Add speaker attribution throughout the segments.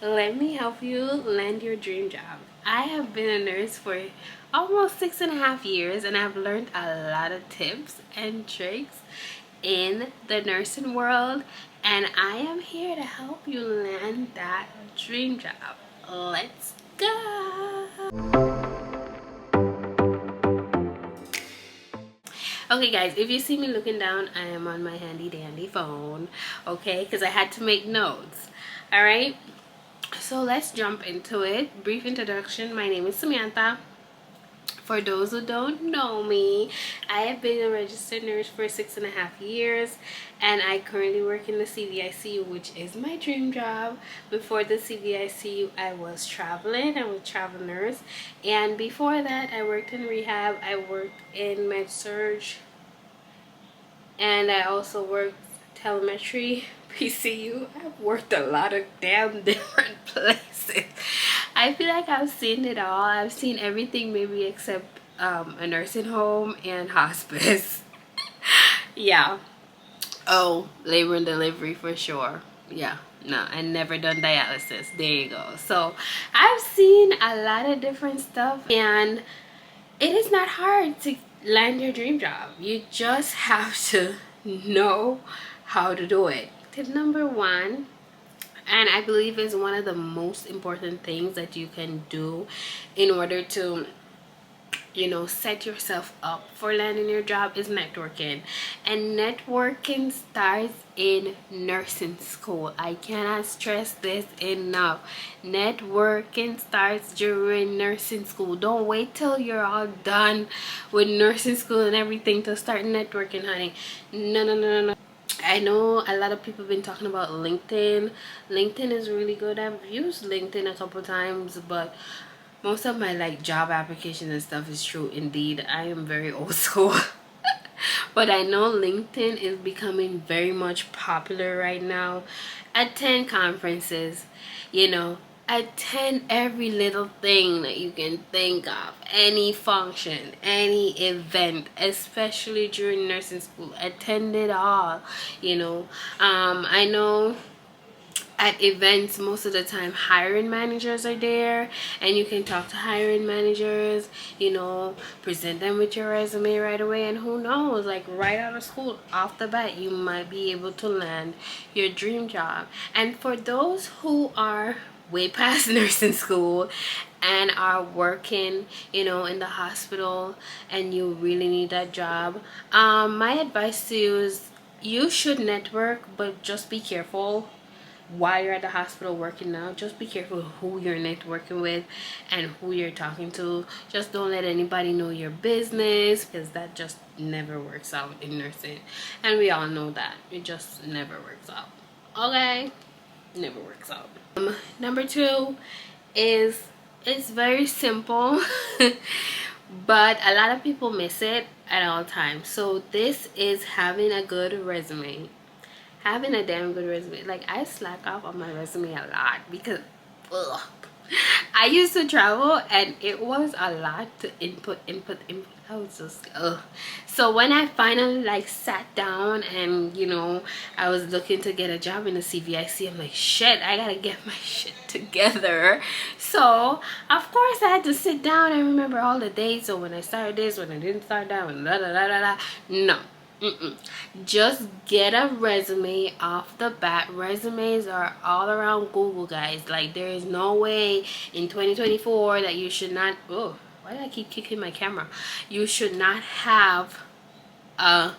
Speaker 1: let me help you land your dream job. I have been a nurse for almost 6.5 years, and I've learned a lot of tips and tricks in the nursing world, and I am here to help you land that dream job. Let's go. Okay guys, if you see me looking down, I am on my handy dandy phone, okay, because I had to make notes. All right, so let's jump into it. Brief introduction: my name is Samantha. For those who don't know me, I have been a registered nurse for 6.5 years, and I currently work in the CVICU, which is my dream job. Before the CVICU, I was traveling. I was a travel nurse, and before that, I worked in rehab. I worked in med surge, and I also worked telemetry, PCU. I've worked a lot of damn different places. I feel like I've seen it all. I've seen everything maybe except a nursing home and hospice. Yeah. Oh, labor and delivery for sure. Yeah. No, I never done dialysis. There you go. So I've seen a lot of different stuff, and it is not hard to land your dream job. You just have to know how to do it. Tip number one, and I believe is one of the most important things that you can do in order to set yourself up for landing your job, is networking. And networking starts in nursing school. I cannot stress this enough. Networking starts during nursing school. Don't wait till you're all done with nursing school and everything to start networking, honey. No, no, no, no, no. I know a lot of people have been talking about LinkedIn. LinkedIn is really good. I've used LinkedIn a couple times, but most of my job applications and stuff is through Indeed. I am very old school. But I know LinkedIn is becoming very much popular right now. Attend conferences, attend every little thing that you can think of, any function, any event, especially during nursing school. Attend it all. I know at events, most of the time hiring managers are there, and you can talk to hiring managers, present them with your resume right away, and who knows, like right out of school, off the bat, you might be able to land your dream job. And for those who are way past nursing school and are working in the hospital, and you really need that job, my advice to you is you should network, but just be careful while you're at the hospital working now. Just be careful who you're networking with and who you're talking to. Just don't let anybody know your business, because that just never works out in nursing, and we all know that it just never works out. Okay, never works out. Number two is, it's very simple but a lot of people miss it at all times. So this is having a good resume. Having a damn good resume. Like, I slack off on my resume a lot because ugh, I used to travel and it was a lot to input. I was just so when I finally sat down and I was looking to get a job in the CVIC, I'm like, shit, I gotta get my shit together. So of course I had to sit down and remember all the dates. So when I started this, when I didn't start that, when la la la la la. No. Just get a resume off the bat. Resumes are all around Google, guys. Like, there is no way in 2024 that you should not, oh, why did I keep kicking my camera? You should not have a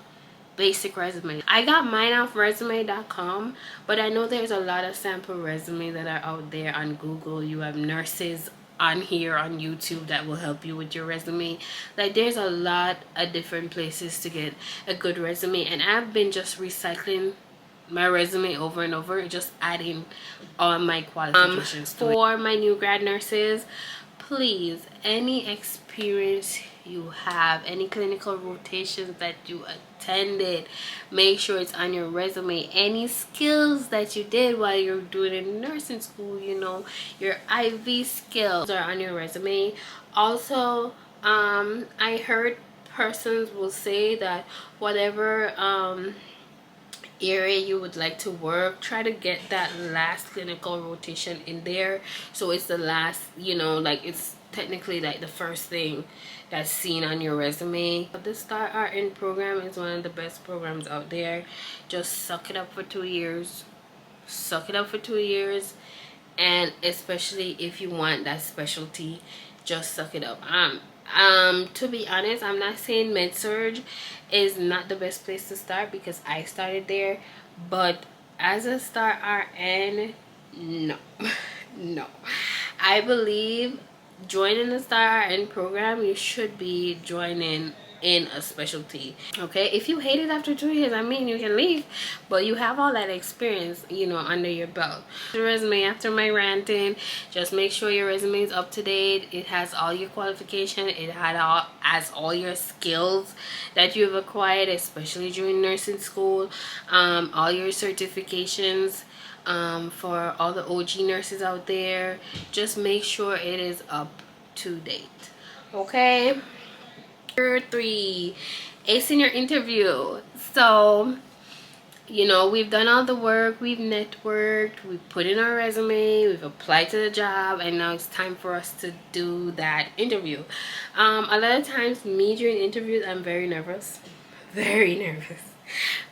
Speaker 1: basic resume. I got mine off resume.com, but I know there's a lot of sample resumes that are out there on Google. You have nurses on here on YouTube that will help you with your resume. Like, there's a lot of different places to get a good resume, and I've been just recycling my resume over and over, just adding all my qualifications to it. For my new grad nurses, please, any experience you have, any clinical rotations that you attended, make sure it's on your resume. Any skills that you did while you're doing in nursing school, your IV skills are on your resume. Also, I heard persons will say that whatever area you would like to work, try to get that last clinical rotation in there, so it's the last, you know, like it's technically like the first thing that's seen on your resume. But the Start RN program is one of the best programs out there. Just suck it up for 2 years, suck it up for 2 years, and especially if you want that specialty, just suck it up. To be honest, I'm not saying med surg is not the best place to start, because I started there, but as a Start RN, no. No, I believe joining the Start RN program, you should be joining in a specialty. Okay, if you hate it after 2 years, I mean, you can leave, but you have all that experience, you know, under your belt. The resume, after my ranting, just make sure your resume is up to date. It has all your qualification, it has all your skills that you've acquired, especially during nursing school, all your certifications, for all the OG nurses out there. Just make sure it is up to date. Okay, number 3, acing your interview. So, you know, we've done all the work, we've networked, we've put in our resume, we've applied to the job, and now it's time for us to do that interview. A lot of times, me during interviews, I'm very nervous. Very nervous.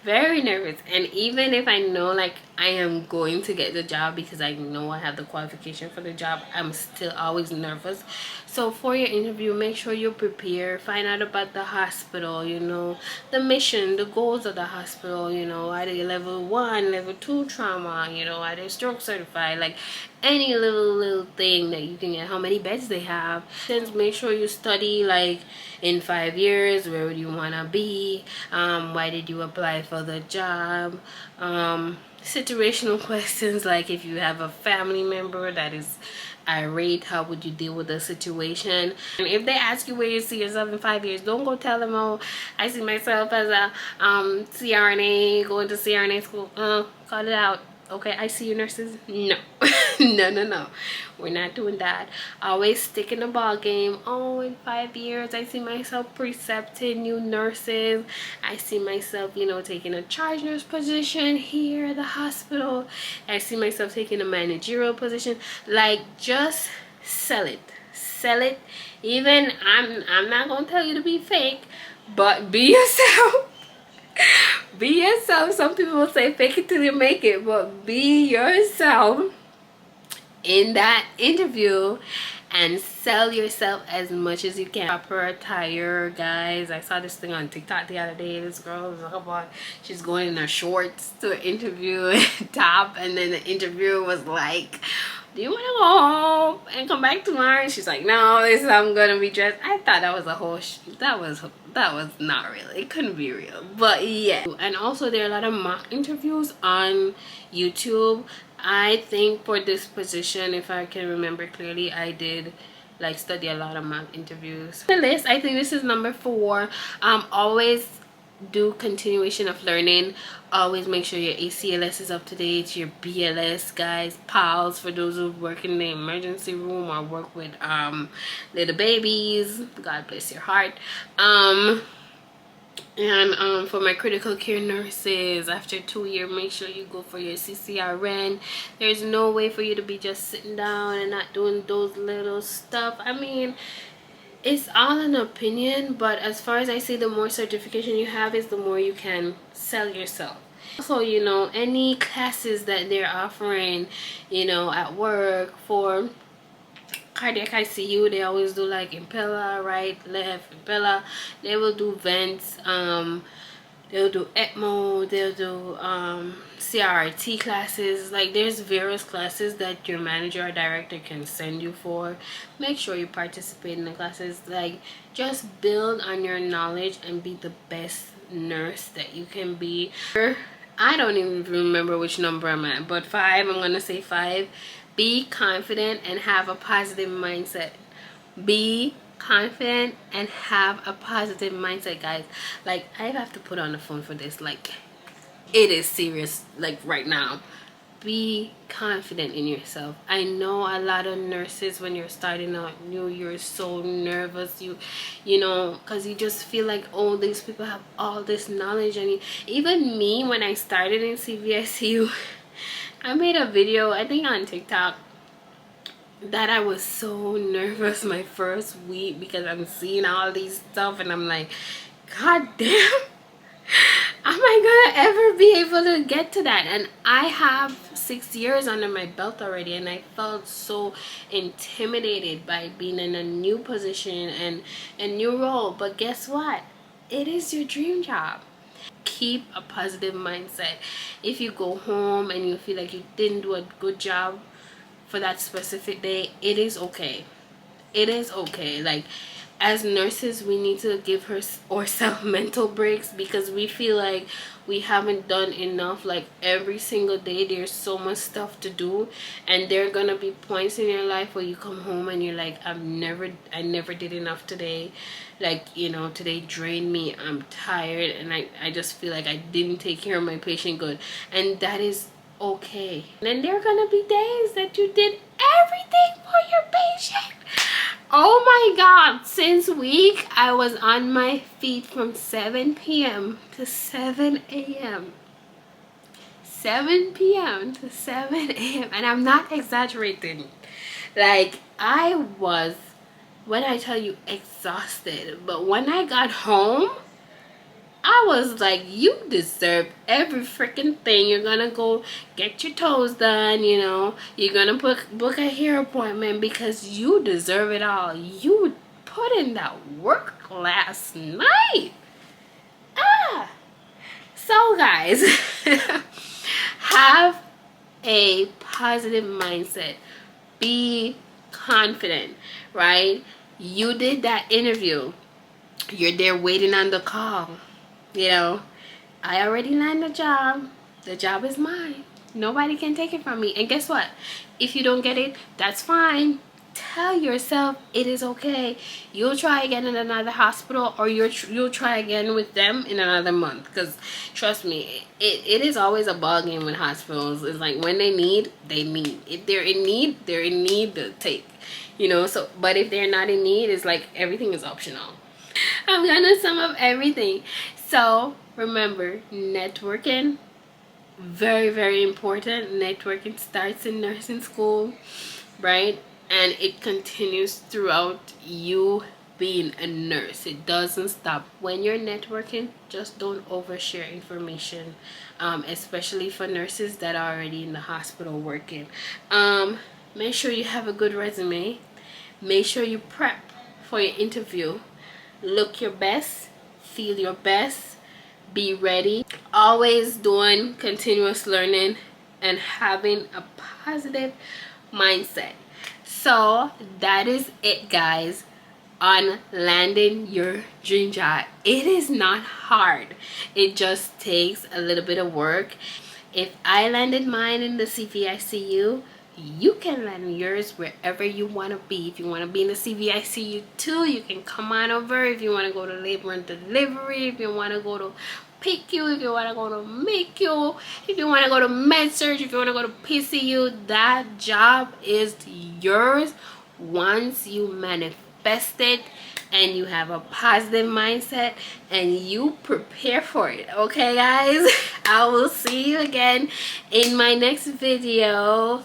Speaker 1: Very nervous. And even if I know like I am going to get the job, because I know I have the qualification for the job, I'm still always nervous. So for your interview, make sure you prepare, find out about the hospital, you know, the mission, the goals of the hospital, you know, are they level 1, level 2 trauma, you know, are they stroke certified, like any little thing that you can get, how many beds they have. Then make sure you study, like in 5 years, where would you want to be, why did you apply for the job, situational questions, like if you have a family member that is irate, how would you deal with the situation. And if they ask you where you see yourself in 5 years, don't go tell them, oh, I see myself as a CRNA, going to CRNA school. Cut it out. Okay, I see you nurses. No. No, we're not doing that. Always stick in the ball game. Oh, in 5 years I see myself precepting new nurses. I see myself, you know, taking a charge nurse position here at the hospital. I see myself taking a managerial position. Like, just sell it. Sell it. Even I'm not gonna tell you to be fake, but be yourself. Be yourself. Some people will say fake it till you make it, but be yourself in that interview and sell yourself as much as you can. Proper attire, guys. I saw this thing on TikTok the other day. This girl was like, she's going in her shorts to an interview, top, and then the interviewer was like, do you want to go home and come back tomorrow? And she's like, no, this is how I'm gonna be dressed. I thought that was a whole that was not real. It couldn't be real, but yeah. And also, there are a lot of mock interviews on YouTube. I think for this position, if I can remember clearly, I did like study a lot of mock interviews. The list, I think this is number 4. Always do continuation of learning. Always make sure your ACLS is up to date, your BLS, guys, PALS for those who work in the emergency room or work with little babies. God bless your heart. And for my critical care nurses, after 2 years, make sure you go for your CCRN. There's no way for you to be just sitting down and not doing those little stuff. I mean, it's all an opinion, but as far as I see, the more certification you have is the more you can sell yourself. Also, you know, any classes that they're offering, you know, at work for cardiac ICU, they always do like impeller, right, left, impeller. They will do vents, they'll do ECMO, they'll do CRT classes. Like, there's various classes that your manager or director can send you for. Make sure you participate in the classes. Like, just build on your knowledge and be the best nurse that you can be. I don't even remember which number I'm at, but 5, I'm gonna say 5. Be confident and have a positive mindset. Be confident and have a positive mindset, guys. Like, I have to put on the phone for this. Like, it is serious, like right now. be confident in yourself. I know a lot of nurses, when you're starting out new, you're so nervous, you know, because you just feel like, oh, these people have all this knowledge. And even me, when I started in CVICU, I made a video, I think on TikTok, that I was so nervous my first week because I'm seeing all these stuff and I'm like, god damn, am I gonna ever be able to get to that? And I have 6 years under my belt already, and I felt so intimidated by being in a new position and a new role. But guess what? It is your dream job. Keep a positive mindset. If you go home and you feel like you didn't do a good job for that specific day, it is okay. It is okay. Like, as nurses, we need to give ourselves mental breaks because we feel like we haven't done enough. Like, every single day there's so much stuff to do, and there are gonna be points in your life where you come home and you're like, I never did enough today. Like, you know, today drained me, I'm tired, and I just feel like I didn't take care of my patient good. And that is okay. And then there are gonna be days that you did everything for your patient. Oh my god, since week I was on my feet from 7 p.m. to 7 a.m. 7 p.m. to 7 a.m. and I'm not exaggerating. Like, I was, when I tell you, exhausted. But when I got home, I was like, you deserve every freaking thing. You're gonna go get your toes done, you know. You're gonna book a hair appointment because you deserve it all. You put in that work last night. Ah. So guys, have a positive mindset. Be confident, right? You did that interview. You're there waiting on the call. You know, I already landed the job. The job is mine. Nobody can take it from me. And guess what? If you don't get it, that's fine. Tell yourself it is okay. You'll try again in another hospital, or you'll try again with them in another month. Because trust me, it is always a ball game with hospitals. It's like, when they need, they need. If they're in need, they're in need to take. You know, so, but if they're not in need, it's like everything is optional. I'm gonna sum up everything. So remember, networking, very important. Networking starts in nursing school, right? And it continues throughout you being a nurse. It doesn't stop. When you're networking, just don't overshare information, especially for nurses that are already in the hospital working. Make sure you have a good resume. Make sure you prep for your interview. Look your best, feel your best, be ready. Always doing continuous learning and having a positive mindset. So that is it, guys, on landing your dream job. It is not hard. It just takes a little bit of work. If I landed mine in the CVICU, you can land yours wherever you want to be. If you want to be in the CVICU too, you can come on over. If you want to go to labor and delivery, if you want to go to PICU, if you want to go to MICU, if you want to go to med-surg, if you want to go to PCU, that job is yours once you manifest it and you have a positive mindset and you prepare for it. Okay guys, I will see you again in my next video.